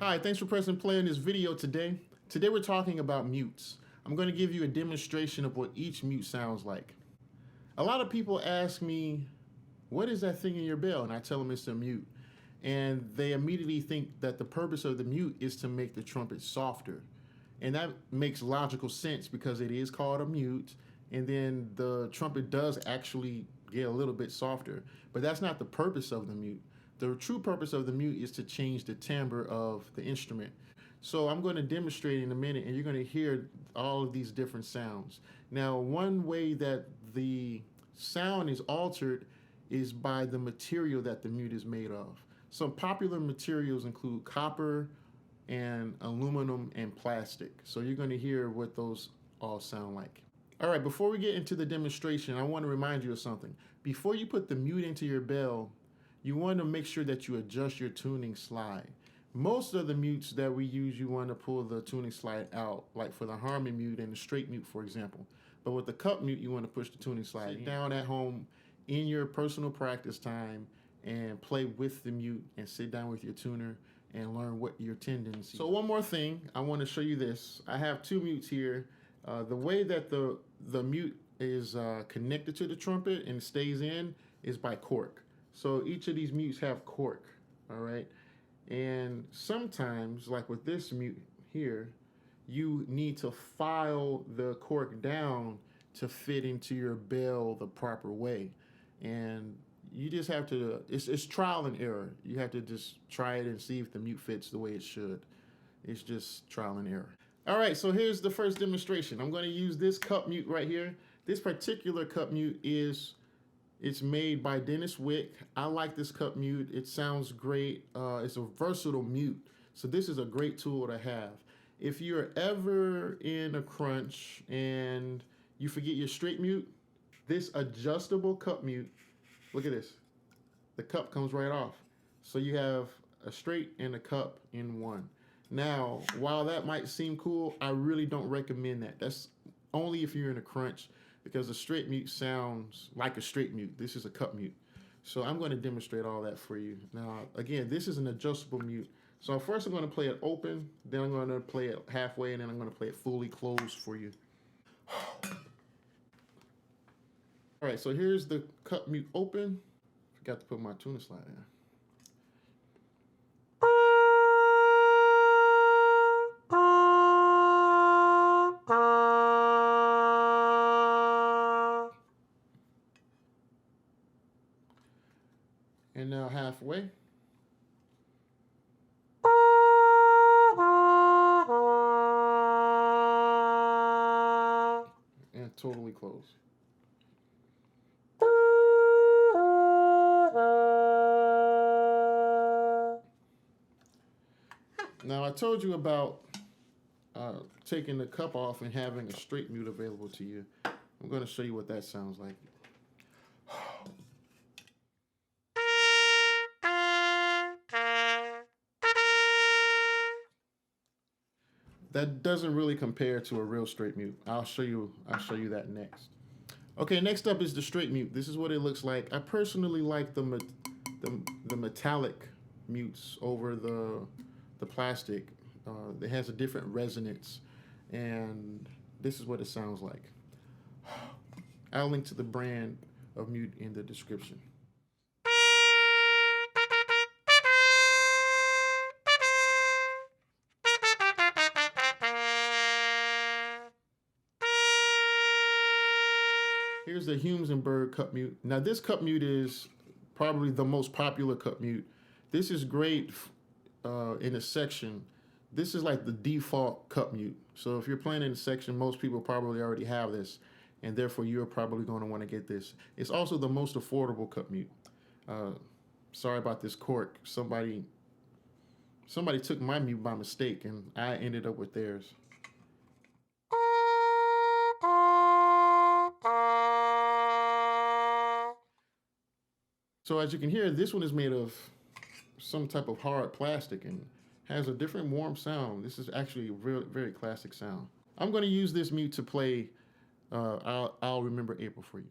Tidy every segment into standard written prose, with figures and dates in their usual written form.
Hi, thanks for pressing play on this video today. Today we're talking about mutes. I'm going to give you a demonstration of what each mute sounds like. A lot of people ask me, what is that thing in your bell? And I tell them it's a mute. And they immediately think that the purpose of the mute is to make the trumpet softer. And that makes logical sense because it is called a mute. And then the trumpet does actually get a little bit softer. But that's not the purpose of the mute. The true purpose of the mute is to change the timbre of the instrument. So I'm going to demonstrate in a minute, and you're going to hear all of these different sounds. Now, one way that the sound is altered is by the material that the mute is made of. Some popular materials include copper and aluminum and plastic. So you're going to hear what those all sound like. All right, before we get into the demonstration, I want to remind you of something. Before you put the mute into your bell, you want to make sure that you adjust your tuning slide. Most of the mutes that we use, you want to pull the tuning slide out, like for the Harmon mute and the straight mute, for example. But with the cup mute, you want to push the tuning slide in. Down at home in your personal practice time and play with the mute and sit down with your tuner and learn what your tendencies. So one more thing, I want to show you this. I have two mutes here. The way that the mute is connected to the trumpet and stays in is by cork. So each of these mutes have cork, all right? And sometimes, like with this mute here, you need to file the cork down to fit into your bell the proper way. And you just have to, it's trial and error. You have to just try it and see if the mute fits the way it should. It's just trial and error. All right, so here's the first demonstration. I'm going to use this cup mute right here. This particular cup mute it's made by Dennis Wick. I like this cup mute. It sounds great. It's a versatile mute. So this is a great tool to have. If you're ever in a crunch and you forget your straight mute, this adjustable cup mute, look at this. The cup comes right off. So you have a straight and a cup in one. Now, while that might seem cool, I really don't recommend that. That's only if you're in a crunch, because a straight mute sounds like a straight mute. This is a cup mute. So I'm going to demonstrate all that for you. Now, again, this is an adjustable mute. So first I'm going to play it open, then I'm going to play it halfway, and then I'm going to play it fully closed for you. All right, so here's the cup mute open. Forgot to put my tuner slide in. And now halfway. And totally closed. Now I told you about taking the cup off and having a straight mute available to you. I'm going to show you what that sounds like. That doesn't really compare to a real straight mute. I'll show you that next. Okay, next up is the straight mute. This is what it looks like. I personally like the metallic mutes over the plastic. It has a different resonance, and this is what it sounds like. I'll link to the brand of mute in the description. Here's the Humenberg cup mute. Now this cup mute is probably the most popular cup mute. This is great in a section. This is like the default cup mute. So if you're playing in a section, most people probably already have this, and therefore you're probably going to want to get this. It's also the most affordable cup mute. Sorry about this cork. Somebody took my mute by mistake, and I ended up with theirs. So as you can hear, this one is made of some type of hard plastic and has a different warm sound. This is actually a very, very classic sound. I'm going to use this mute to play I'll Remember April for you.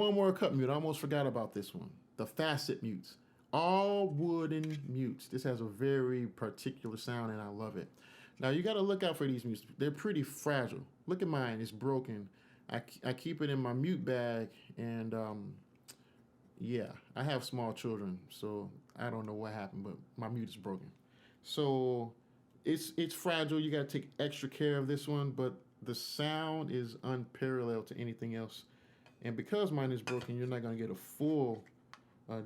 one more cup mute. I almost forgot about this one. The facet mutes. All wooden mutes. This has a very particular sound and I love it. Now you got to look out for these mutes. They're pretty fragile. Look at mine, it's broken. I keep it in my mute bag and yeah, I have small children, so I don't know what happened, but my mute is broken. So it's fragile. You got to take extra care of this one, but the sound is unparalleled to anything else. And because mine is broken, you're not going to get a full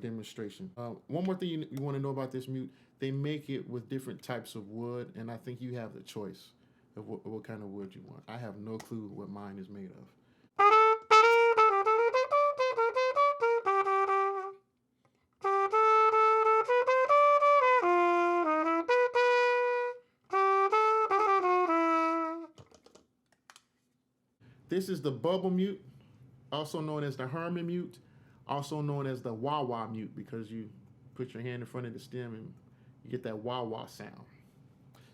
demonstration. One more thing you want to know about this mute, they make it with different types of wood, and I think you have the choice of what kind of wood you want. I have no clue what mine is made of. This is the bubble mute, also known as the Harmon mute, also known as the wah-wah mute, because you put your hand in front of the stem and you get that wah-wah sound.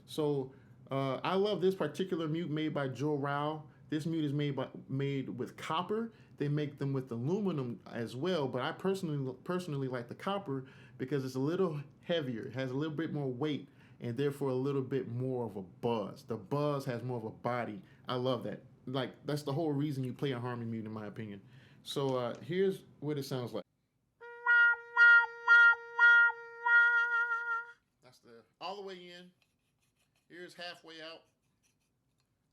So I love this particular mute made by jo-ral. This mute is made with copper. They make them with aluminum as well, but I personally like the copper because it's a little heavier. It has a little bit more weight and therefore a little bit more of a buzz. The buzz has more of a body. I love that. Like, that's the whole reason you play a Harmon mute, in my opinion. So here's what it sounds like. That's the all the way in. Here's halfway out.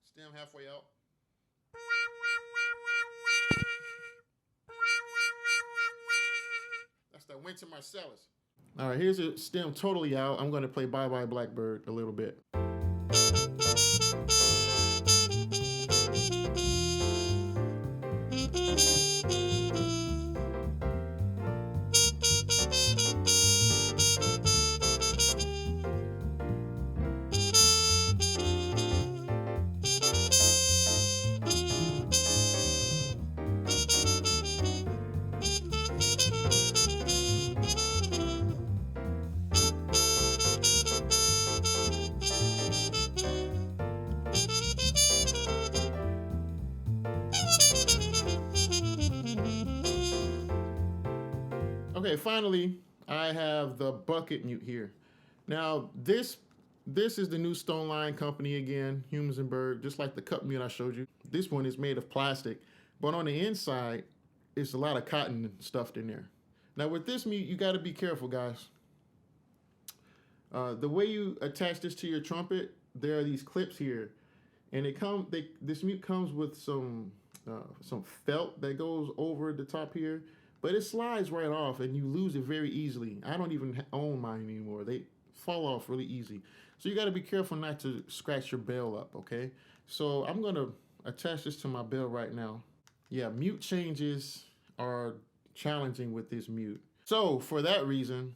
Stem halfway out. That's the Winter Marcellus. All right, here's a stem totally out. I'm going to play Bye Bye Blackbird a little bit. Okay, finally, I have the bucket mute here. Now, this is the new Stone Line company again, Humansonburg, just like the cup mute I showed you. This one is made of plastic, but on the inside, it's a lot of cotton stuffed in there. Now, with this mute, you got to be careful, guys. The way you attach this to your trumpet, there are these clips here, and this mute comes with some felt that goes over the top here. But it slides right off and you lose it very easily. I don't even own mine anymore. They fall off really easy. So you got to be careful not to scratch your bell up, okay? So I'm going to attach this to my bell right now. Yeah, mute changes are challenging with this mute. So for that reason,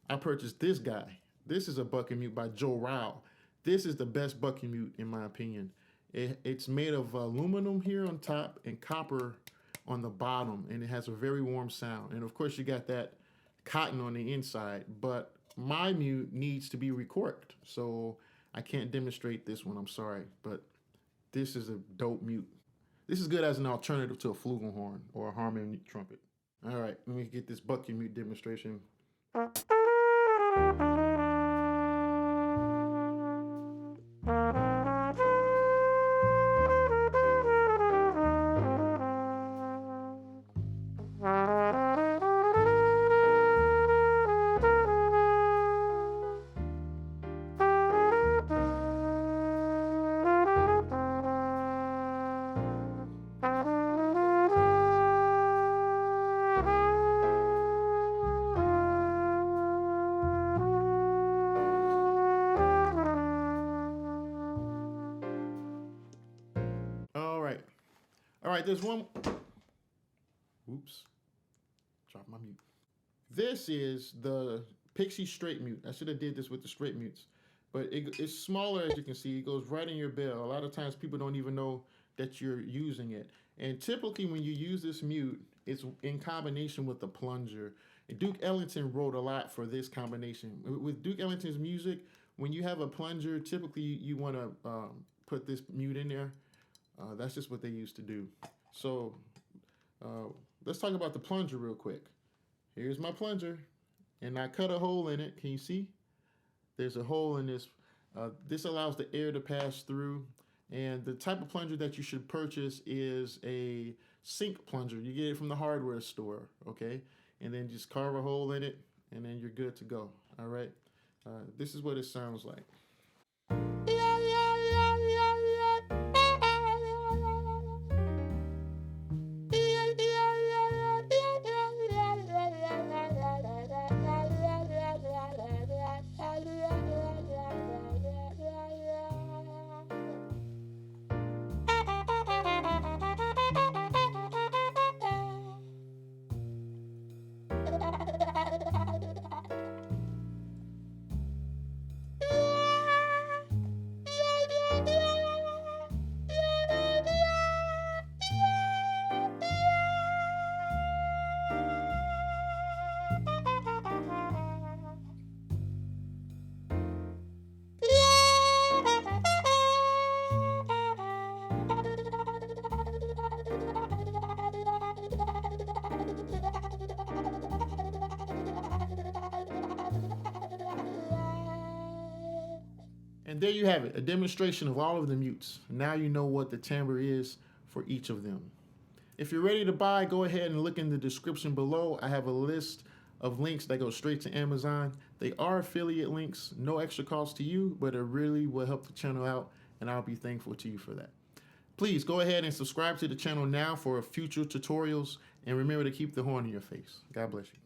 I purchased this guy. This is a bucket mute by jo-ral. This is the best bucket mute in my opinion. It's made of aluminum here on top and copper on the bottom, and it has a very warm sound. And of course you got that cotton on the inside, but my mute needs to be recorked, so I can't demonstrate this one, I'm sorry, but this is a dope mute. This is good as an alternative to a flugelhorn or a Harmon trumpet. All right, let me get this bucket mute demonstration. All right, there's one. Oops, dropped my mute. This is the Pixie straight mute. I should have did this with the straight mutes, but it's smaller as you can see. It goes right in your bell. A lot of times people don't even know that you're using it. And typically when you use this mute, it's in combination with the plunger. And Duke Ellington wrote a lot for this combination. With Duke Ellington's music, when you have a plunger, typically you want to put this mute in there. That's just what they used to do. So let's talk about the plunger real quick. Here's my plunger, and I cut a hole in it. Can you see? There's a hole in this. This allows the air to pass through. And the type of plunger that you should purchase is a sink plunger. You get it from the hardware store, okay? And then just carve a hole in it, and then you're good to go, all right? This is what it sounds like. And there you have it, a demonstration of all of the mutes. Now you know what the timbre is for each of them. If you're ready to buy, go ahead and look in the description below. I have a list of links that go straight to Amazon. They are affiliate links, no extra cost to you, but it really will help the channel out, and I'll be thankful to you for that. Please go ahead and subscribe to the channel now for future tutorials, and remember to keep the horn in your face. God bless you.